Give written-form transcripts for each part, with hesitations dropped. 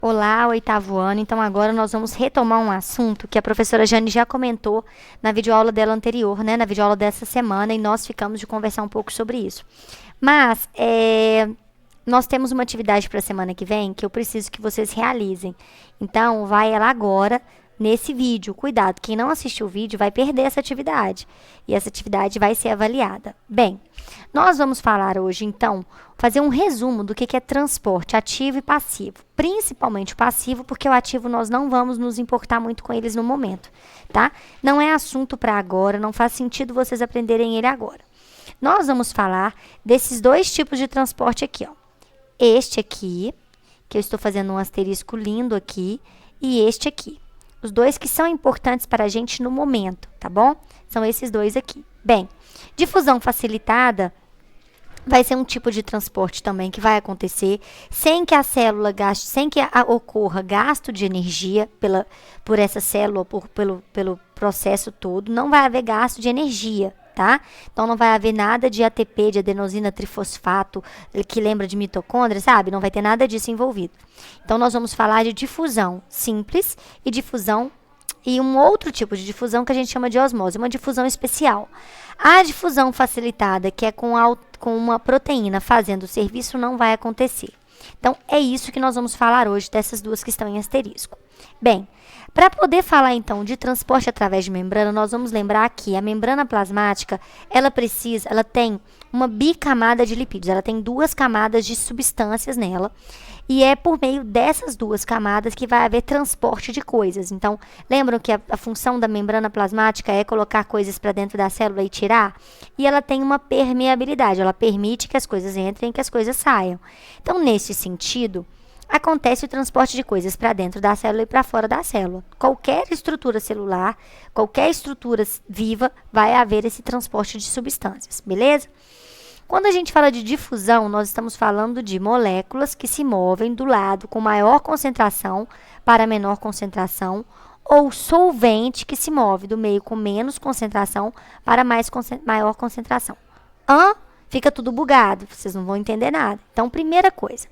Olá, oitavo ano. Então agora nós vamos retomar um assunto que a professora Jane já comentou na videoaula dela anterior, né? Na videoaula dessa semana, e nós ficamos de conversar um pouco sobre isso. Mas nós temos uma atividade para a semana que vem que eu preciso que vocês realizem. Então vai ela agora nesse vídeo. Cuidado, quem não assistiu o vídeo vai perder essa atividade. E essa atividade vai ser avaliada. Bem, nós vamos falar hoje, então, fazer um resumo do que é transporte ativo e passivo. Principalmente o passivo, porque o ativo nós não vamos nos importar muito com eles no momento, tá? Não é assunto para agora, não faz sentido vocês aprenderem ele agora. Nós vamos falar desses dois tipos de transporte aqui, ó. Este aqui, que eu estou fazendo um asterisco lindo aqui, e este aqui. Os dois que são importantes para a gente no momento, tá bom? São esses dois aqui. Bem, difusão facilitada vai ser um tipo de transporte também que vai acontecer sem que a célula gaste, sem que ocorra gasto de energia por essa célula, pelo processo todo. Não vai haver gasto de energia, tá? Então não vai haver nada de ATP, de adenosina trifosfato, que lembra de mitocôndria, sabe? Não vai ter nada disso envolvido. Então nós vamos falar de difusão simples e difusão e um outro tipo de difusão que a gente chama de osmose, uma difusão especial. A difusão facilitada, que é com uma proteína fazendo o serviço, não vai acontecer. Então, é isso que nós vamos falar hoje, dessas duas que estão em asterisco. Bem, para poder falar, então, de transporte através de membrana, nós vamos lembrar que a membrana plasmática, ela tem uma bicamada de lipídios, ela tem duas camadas de substâncias nela, e é por meio dessas duas camadas que vai haver transporte de coisas. Então, lembram que a função da membrana plasmática é colocar coisas para dentro da célula e tirar? E ela tem uma permeabilidade, ela permite que as coisas entrem e que as coisas saiam. Então, nesse sentido, acontece o transporte de coisas para dentro da célula e para fora da célula. Qualquer estrutura celular, qualquer estrutura viva, vai haver esse transporte de substâncias, beleza? Quando a gente fala de difusão, nós estamos falando de moléculas que se movem do lado com maior concentração para menor concentração, ou solvente que se move do meio com menos concentração para maior concentração. Fica tudo bugado, vocês não vão entender nada. Então, primeira coisa,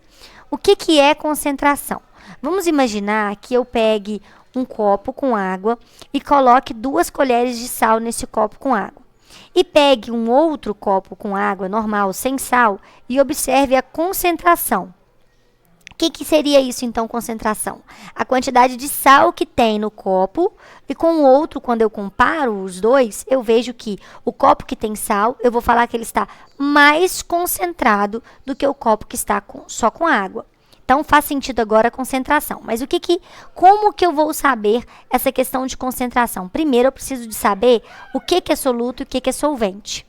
o que é concentração? Vamos imaginar que eu pegue um copo com água e coloque 2 colheres de sal nesse copo com água. E pegue um outro copo com água normal, sem sal, e observe a concentração. O que seria isso, então, concentração? A quantidade de sal que tem no copo, e com o outro, quando eu comparo os dois, eu vejo que o copo que tem sal, eu vou falar que ele está mais concentrado do que o copo que está só com água. Então, faz sentido agora a concentração. Mas como que eu vou saber essa questão de concentração? Primeiro, eu preciso de saber o que é soluto e o que é solvente.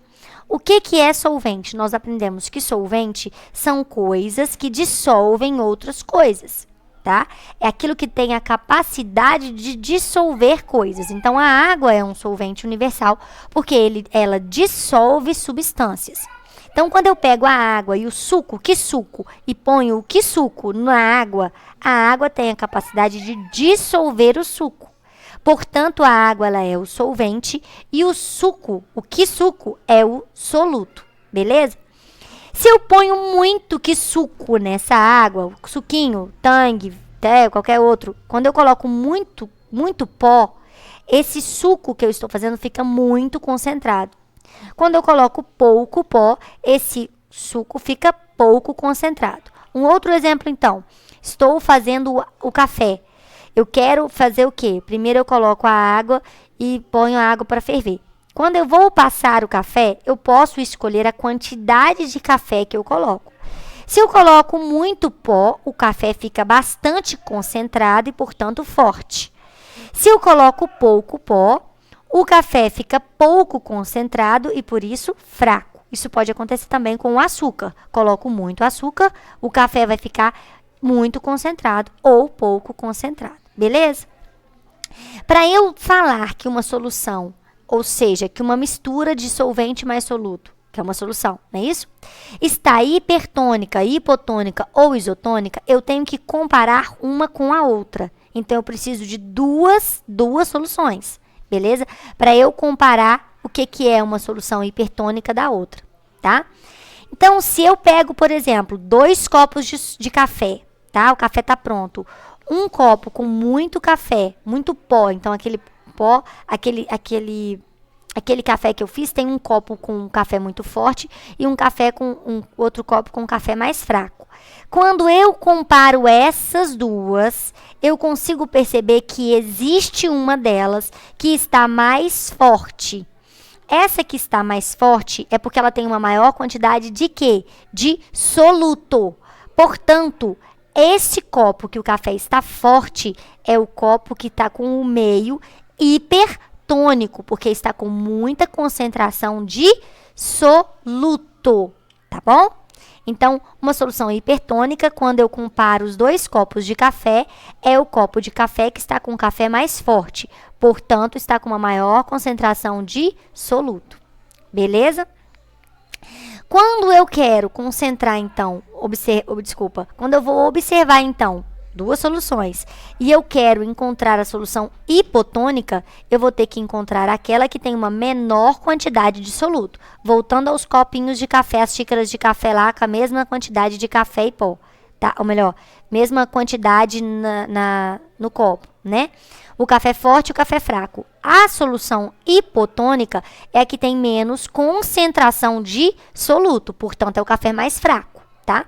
O que é solvente? Nós aprendemos que solvente são coisas que dissolvem outras coisas, tá? É aquilo que tem a capacidade de dissolver coisas. Então, a água é um solvente universal porque ela dissolve substâncias. Então, quando eu pego a água e o suco, e ponho o que suco na água, a água tem a capacidade de dissolver o suco. Portanto, a água ela é o solvente e o que suco é o soluto, beleza? Se eu ponho muito que suco nessa água, suquinho, tangue, qualquer outro, quando eu coloco muito pó, esse suco que eu estou fazendo fica muito concentrado. Quando eu coloco pouco pó, esse suco fica pouco concentrado. Um outro exemplo, então, estou fazendo o café. Eu quero fazer o quê? Primeiro eu coloco a água e ponho a água para ferver. Quando eu vou passar o café, eu posso escolher a quantidade de café que eu coloco. Se eu coloco muito pó, o café fica bastante concentrado e, portanto, forte. Se eu coloco pouco pó, o café fica pouco concentrado e, por isso, fraco. Isso pode acontecer também com o açúcar. Coloco muito açúcar, o café vai ficar muito concentrado ou pouco concentrado. Beleza? Para eu falar que uma solução, ou seja, que uma mistura de solvente mais soluto, que é uma solução, não é isso? Está hipertônica, hipotônica ou isotônica, eu tenho que comparar uma com a outra. Então, eu preciso de duas soluções. Beleza? Para eu comparar o que é uma solução hipertônica da outra, tá? Então, se eu pego, por exemplo, 2 copos de café, tá? O café tá pronto. um copo com muito café, muito pó, então aquele pó, aquele café que eu fiz tem um copo com um café muito forte e um café com outro copo com um café mais fraco. Quando eu comparo essas duas, eu consigo perceber que existe uma delas que está mais forte. Essa que está mais forte é porque ela tem uma maior quantidade de quê? De soluto. Portanto, esse copo que o café está forte é o copo que está com o meio hipertônico, porque está com muita concentração de soluto, tá bom? Então, uma solução hipertônica, quando eu comparo os dois copos de café, é o copo de café que está com o café mais forte. Portanto, está com uma maior concentração de soluto. Beleza? Quando eu quero concentrar, então, quando eu vou observar, então, duas soluções, e eu quero encontrar a solução hipotônica, eu vou ter que encontrar aquela que tem uma menor quantidade de soluto. Voltando aos copinhos de café, as xícaras de café lá com a mesma quantidade de café e pó, tá? Ou melhor, mesma quantidade no copo, né? O café forte e o café fraco. A solução hipotônica é a que tem menos concentração de soluto, portanto é o café mais fraco, tá?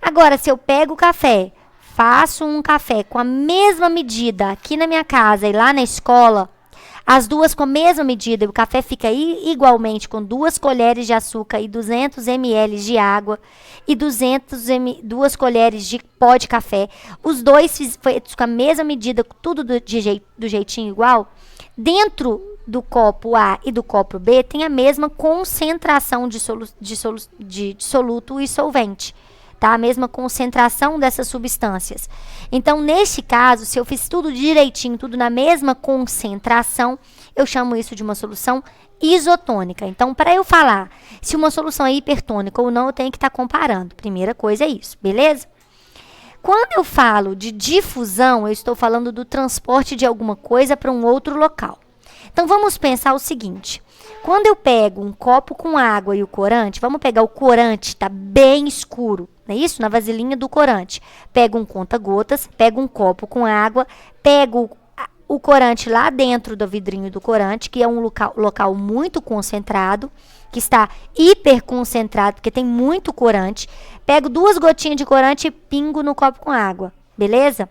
Agora, se eu pego o café, faço um café com a mesma medida aqui na minha casa e lá na escola, as duas com a mesma medida, e o café fica igualmente com 2 colheres de açúcar e 200 ml de água e 2 colheres de pó de café. Os dois feitos com a mesma medida, tudo do jeitinho igual. Dentro do copo A e do copo B tem a mesma concentração de soluto e solvente. Tá? A mesma concentração dessas substâncias. Então, neste caso, se eu fiz tudo direitinho, tudo na mesma concentração, eu chamo isso de uma solução isotônica. Então, para eu falar se uma solução é hipertônica ou não, eu tenho que estar comparando. Primeira coisa é isso, beleza? Quando eu falo de difusão, eu estou falando do transporte de alguma coisa para um outro local. Então, vamos pensar o seguinte. Quando eu pego um copo com água e o corante, vamos pegar o corante, está bem escuro, não é isso? Na vasilhinha do corante. Pego um conta-gotas, pego um copo com água, pego o corante lá dentro do vidrinho do corante, que é um local muito concentrado, que está hiperconcentrado, porque tem muito corante. Pego 2 gotinhas de corante e pingo no copo com água, beleza?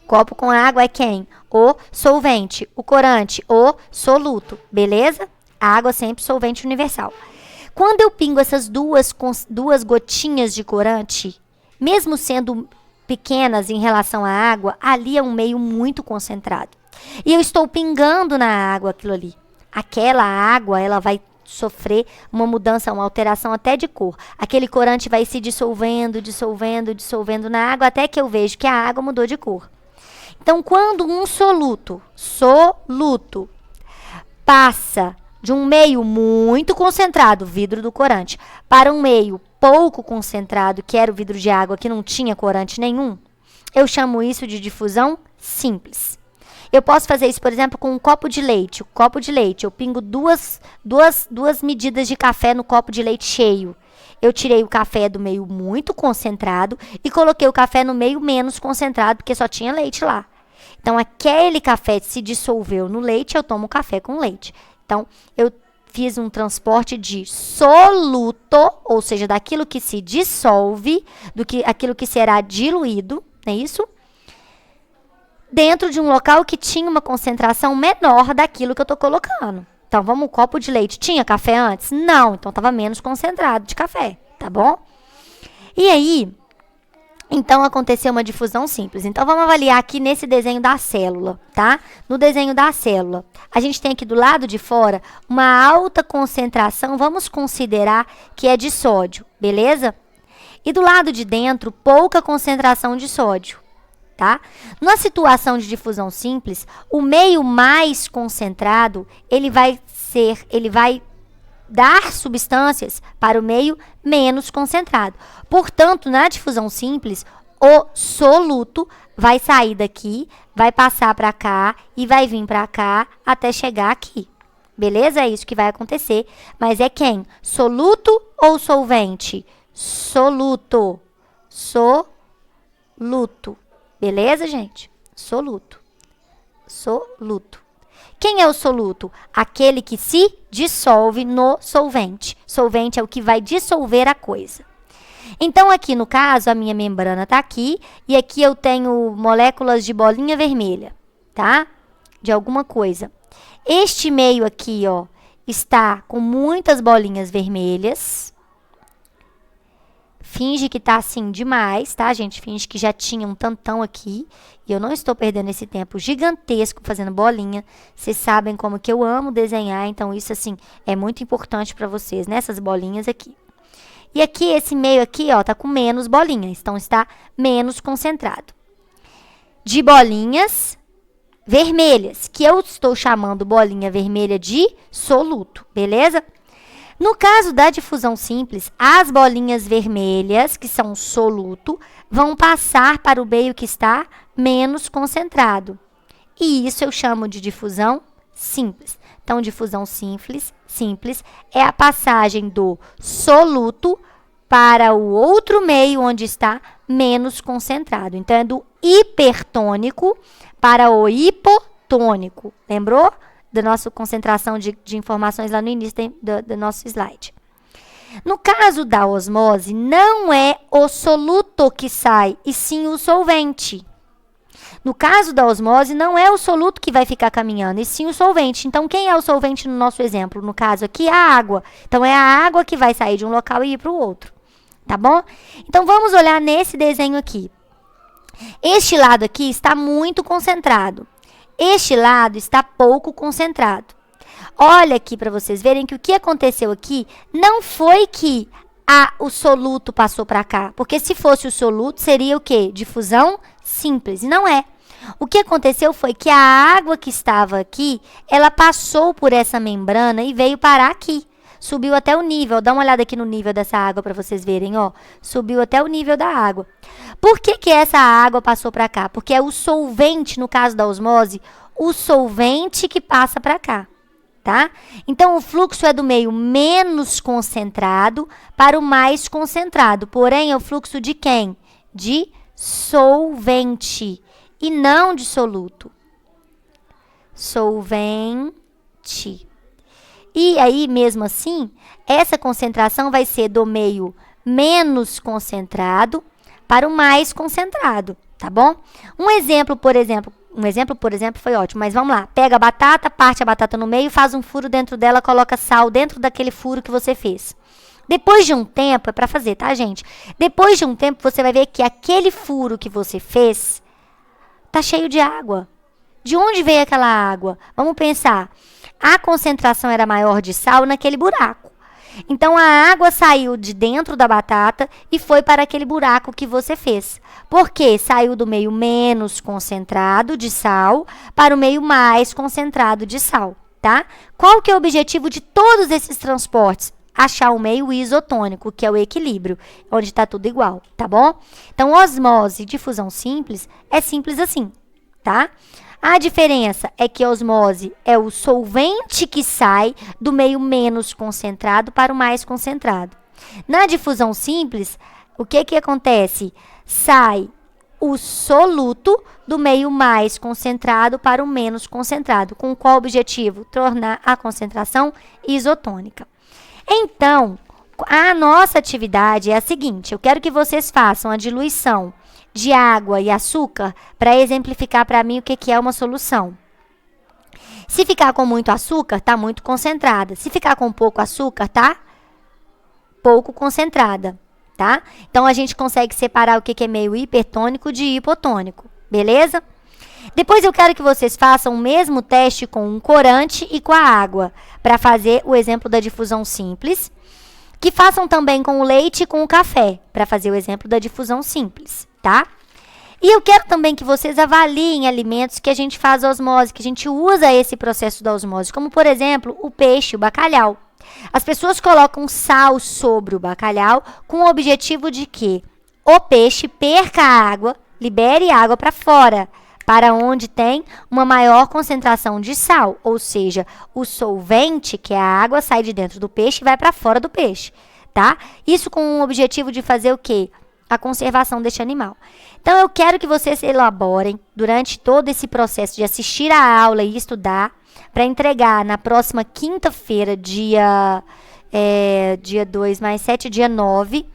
Copo com água é quem? O solvente. O corante, o soluto. Beleza? A água sempre solvente universal. Quando eu pingo essas duas gotinhas de corante, mesmo sendo pequenas em relação à água, ali é um meio muito concentrado. E eu estou pingando na água aquilo ali. Aquela água, ela vai sofrer uma mudança, uma alteração até de cor. Aquele corante vai se dissolvendo na água, até que eu vejo que a água mudou de cor. Então, quando um soluto passa de um meio muito concentrado, vidro do corante, para um meio pouco concentrado, que era o vidro de água, que não tinha corante nenhum, eu chamo isso de difusão simples. Eu posso fazer isso, por exemplo, com um copo de leite. O copo de leite, eu pingo duas medidas de café no copo de leite cheio. Eu tirei o café do meio muito concentrado e coloquei o café no meio menos concentrado, porque só tinha leite lá. Então, aquele café se dissolveu no leite, eu tomo café com leite. Então, eu fiz um transporte de soluto, ou seja, daquilo que se dissolve, aquilo que será diluído, não é isso? Dentro de um local que tinha uma concentração menor daquilo que eu estou colocando. Então, vamos, um copo de leite. Tinha café antes? Não, então estava menos concentrado de café, tá bom? E aí, então aconteceu uma difusão simples. Então, vamos avaliar aqui nesse desenho da célula, tá? No desenho da célula, a gente tem aqui do lado de fora uma alta concentração, vamos considerar que é de sódio, beleza? E do lado de dentro, pouca concentração de sódio. Tá? Na situação de difusão simples, o meio mais concentrado, ele vai dar substâncias para o meio menos concentrado. Portanto, na difusão simples, o soluto vai sair daqui, vai passar para cá e vai vir para cá até chegar aqui. Beleza? É isso que vai acontecer. Mas é quem? Soluto ou solvente? Soluto. Soluto. Beleza, gente? Soluto. Soluto. Quem é o soluto? Aquele que se dissolve no solvente. Solvente é o que vai dissolver a coisa. Então, aqui no caso, a minha membrana está aqui e aqui eu tenho moléculas de bolinha vermelha, tá? De alguma coisa. Este meio aqui, ó, está com muitas bolinhas vermelhas. Finge que tá assim demais, tá, gente? Finge que já tinha um tantão aqui. E eu não estou perdendo esse tempo gigantesco fazendo bolinha. Vocês sabem como que eu amo desenhar, então isso, assim, é muito importante para vocês, nessas bolinhas aqui. E aqui, esse meio aqui, ó, tá com menos bolinhas, então está menos concentrado. De bolinhas vermelhas, que eu estou chamando bolinha vermelha de soluto, beleza? No caso da difusão simples, as bolinhas vermelhas, que são soluto, vão passar para o meio que está menos concentrado. E isso eu chamo de difusão simples. Então, difusão simples é a passagem do soluto para o outro meio onde está menos concentrado. Então, é do hipertônico para o hipotônico. Lembrou? Da nossa concentração de informações lá no início do nosso slide. No caso da osmose, não é o soluto que sai, e sim o solvente. No caso da osmose, não é o soluto que vai ficar caminhando, e sim o solvente. Então, quem é o solvente no nosso exemplo? No caso aqui, a água. Então, é a água que vai sair de um local e ir para o outro. Tá bom? Então, vamos olhar nesse desenho aqui. Este lado aqui está muito concentrado. Este lado está pouco concentrado. Olha aqui para vocês verem que o que aconteceu aqui não foi que o soluto passou para cá. Porque se fosse o soluto, seria o quê? Difusão simples. E não é. O que aconteceu foi que a água que estava aqui, ela passou por essa membrana e veio parar aqui. Subiu até o nível. Dá uma olhada aqui no nível dessa água para vocês verem, ó. Subiu até o nível da água. Por que que essa água passou para cá? Porque é o solvente, no caso da osmose, o solvente que passa para cá, tá? Então, o fluxo é do meio menos concentrado para o mais concentrado. Porém, é o fluxo de quem? De solvente e não de soluto. Solvente. E aí, mesmo assim, essa concentração vai ser do meio menos concentrado para o mais concentrado, tá bom? Um exemplo, por exemplo, foi ótimo, mas vamos lá. Pega a batata, parte a batata no meio, faz um furo dentro dela, coloca sal dentro daquele furo que você fez. Depois de um tempo, é para fazer, tá, gente? Depois de um tempo, você vai ver que aquele furo que você fez tá cheio de água. De onde veio aquela água? Vamos pensar. A concentração era maior de sal naquele buraco. Então, a água saiu de dentro da batata e foi para aquele buraco que você fez. Por quê? Saiu do meio menos concentrado de sal para o meio mais concentrado de sal, tá? Qual que é o objetivo de todos esses transportes? Achar o meio isotônico, que é o equilíbrio, onde está tudo igual, tá bom? Então, osmose e difusão simples é simples assim, tá? A diferença é que a osmose é o solvente que sai do meio menos concentrado para o mais concentrado. Na difusão simples, o que que acontece? Sai o soluto do meio mais concentrado para o menos concentrado. Com qual objetivo? Tornar a concentração isotônica. Então, a nossa atividade é a seguinte: eu quero que vocês façam a diluição de água e açúcar para exemplificar para mim o que é uma solução. Se ficar com muito açúcar, está muito concentrada. Se ficar com pouco açúcar, está pouco concentrada, tá? Então, a gente consegue separar o que é meio hipertônico de hipotônico, beleza? Depois eu quero que vocês façam o mesmo teste com um corante e com a água, para fazer o exemplo da difusão simples. Que façam também com o leite e com o café, para fazer o exemplo da difusão simples, tá? E eu quero também que vocês avaliem alimentos que a gente faz osmose, que a gente usa esse processo da osmose, como, por exemplo, o peixe, o bacalhau. As pessoas colocam sal sobre o bacalhau com o objetivo de que o peixe perca a água, libere água para fora, para onde tem uma maior concentração de sal, ou seja, o solvente, que é a água, sai de dentro do peixe e vai para fora do peixe, tá? Isso com o objetivo de fazer o quê? a conservação deste animal. Então, eu quero que vocês elaborem durante todo esse processo de assistir a aula e estudar para entregar na próxima quinta-feira, dia 2 mais 7, dia 9,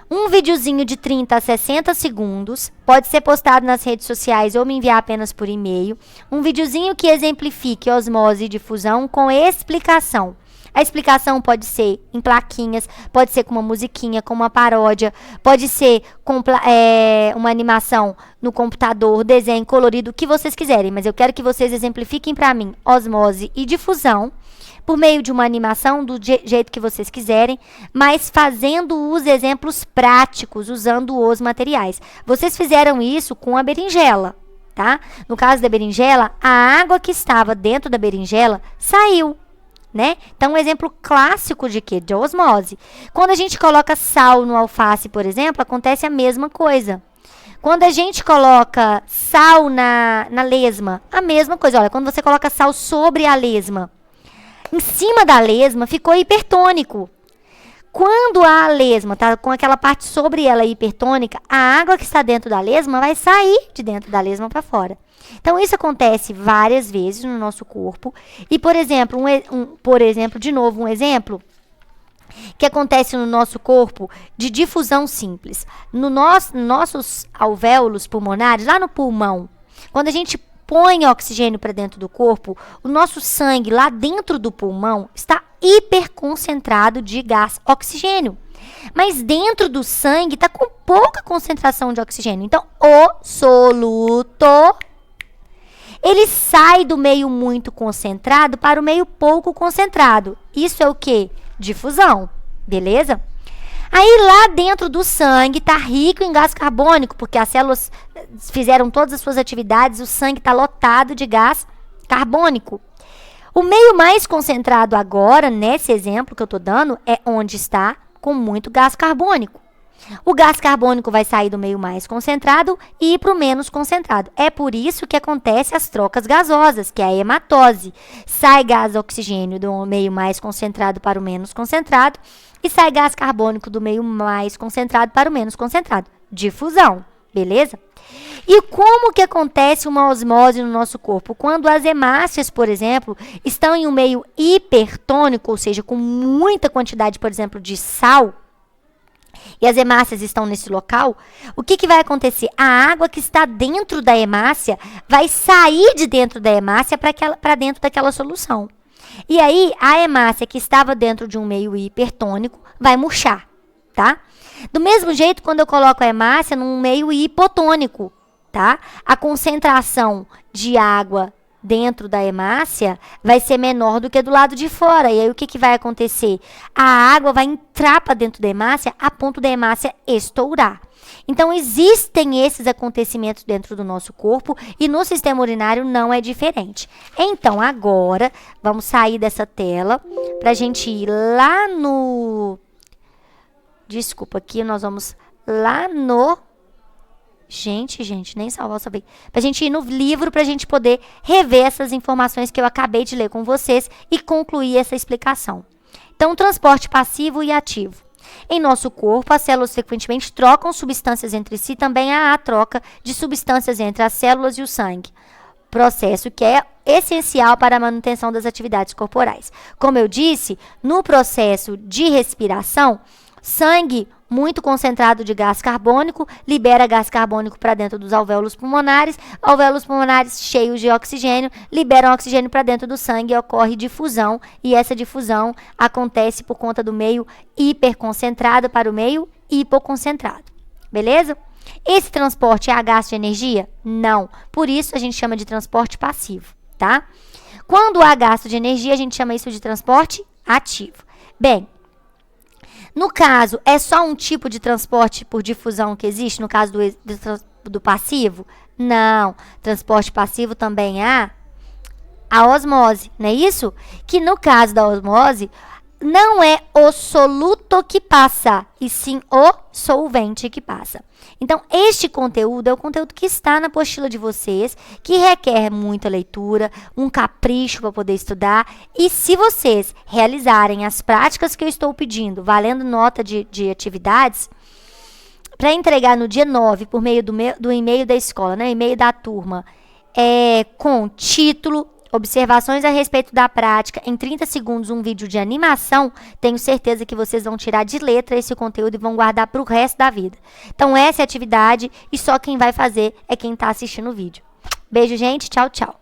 um videozinho de 30 a 60 segundos, pode ser postado nas redes sociais ou me enviar apenas por e-mail, um videozinho que exemplifique osmose e difusão com explicação. A explicação pode ser em plaquinhas, pode ser com uma musiquinha, com uma paródia, pode ser com uma animação no computador, desenho colorido, o que vocês quiserem. Mas eu quero que vocês exemplifiquem para mim osmose e difusão por meio de uma animação do jeito que vocês quiserem, mas fazendo os exemplos práticos, usando os materiais. Vocês fizeram isso com a berinjela, tá? No caso da berinjela, a água que estava dentro da berinjela saiu. Né? Então, um exemplo clássico de quê? De osmose. Quando a gente coloca sal no alface, por exemplo, acontece a mesma coisa. Quando a gente coloca sal na lesma, a mesma coisa. Olha, quando você coloca sal sobre a lesma, em cima da lesma ficou hipertônico. Quando a lesma está com aquela parte sobre ela hipertônica, a água que está dentro da lesma vai sair de dentro da lesma para fora. Então, isso acontece várias vezes no nosso corpo. E, por exemplo, de novo, um exemplo que acontece no nosso corpo de difusão simples. Nossos alvéolos pulmonares, lá no pulmão, quando a gente põe oxigênio para dentro do corpo, o nosso sangue lá dentro do pulmão está hiperconcentrado de gás oxigênio. Mas dentro do sangue está com pouca concentração de oxigênio. Então, o soluto, ele sai do meio muito concentrado para o meio pouco concentrado. Isso é o quê? Difusão, beleza? Aí lá dentro do sangue está rico em gás carbônico, porque as células fizeram todas as suas atividades, o sangue está lotado de gás carbônico. O meio mais concentrado agora, nesse exemplo que eu estou dando, é onde está com muito gás carbônico. O gás carbônico vai sair do meio mais concentrado e ir para o menos concentrado. É por isso que acontece as trocas gasosas, que é a hematose. Sai gás oxigênio do meio mais concentrado para o menos concentrado e sai gás carbônico do meio mais concentrado para o menos concentrado. Difusão, beleza? E como que acontece uma osmose no nosso corpo? Quando as hemácias, por exemplo, estão em um meio hipertônico, ou seja, com muita quantidade, por exemplo, de sal, e as hemácias estão nesse local, o que vai acontecer? A água que está dentro da hemácia vai sair de dentro da hemácia para dentro daquela solução. E aí, a hemácia que estava dentro de um meio hipertônico vai murchar, tá? Do mesmo jeito, quando eu coloco a hemácia num meio hipotônico, tá? A concentração de água dentro da hemácia vai ser menor do que do lado de fora. E aí, o que vai acontecer? A água vai entrar para dentro da hemácia a ponto da hemácia estourar. Então, existem esses acontecimentos dentro do nosso corpo e no sistema urinário não é diferente. Então, agora, vamos sair dessa tela para a gente ir lá no... Desculpa, aqui nós vamos lá no... Gente, nem salvar o saber. Pra gente ir no livro, pra gente poder rever essas informações que eu acabei de ler com vocês e concluir essa explicação. Então, transporte passivo e ativo. Em nosso corpo, as células frequentemente trocam substâncias entre si, também há a troca de substâncias entre as células e o sangue. Processo que é essencial para a manutenção das atividades corporais. Como eu disse, no processo de respiração, sangue muito concentrado de gás carbônico, libera gás carbônico para dentro dos alvéolos pulmonares cheios de oxigênio, liberam oxigênio para dentro do sangue e ocorre difusão, e essa difusão acontece por conta do meio hiperconcentrado para o meio hipoconcentrado, beleza? Esse transporte é gasto de energia? Não, por isso a gente chama de transporte passivo, tá? Quando há gasto de energia, a gente chama isso de transporte ativo. Bem, no caso, é só um tipo de transporte por difusão que existe, no caso do passivo? Não. Transporte passivo também há a osmose, não é isso? Que no caso da osmose, não é o soluto que passa, e sim o solvente que passa. Então, este conteúdo é o conteúdo que está na apostila de vocês, que requer muita leitura, um capricho para poder estudar. E se vocês realizarem as práticas que eu estou pedindo, valendo nota de atividades, para entregar no dia 9, por meio do e-mail da escola, né? E-mail da turma, com título, observações a respeito da prática, em 30 segundos um vídeo de animação, tenho certeza que vocês vão tirar de letra esse conteúdo e vão guardar para o resto da vida. Então essa é a atividade e só quem vai fazer é quem está assistindo o vídeo. Beijo, gente. Tchau, tchau.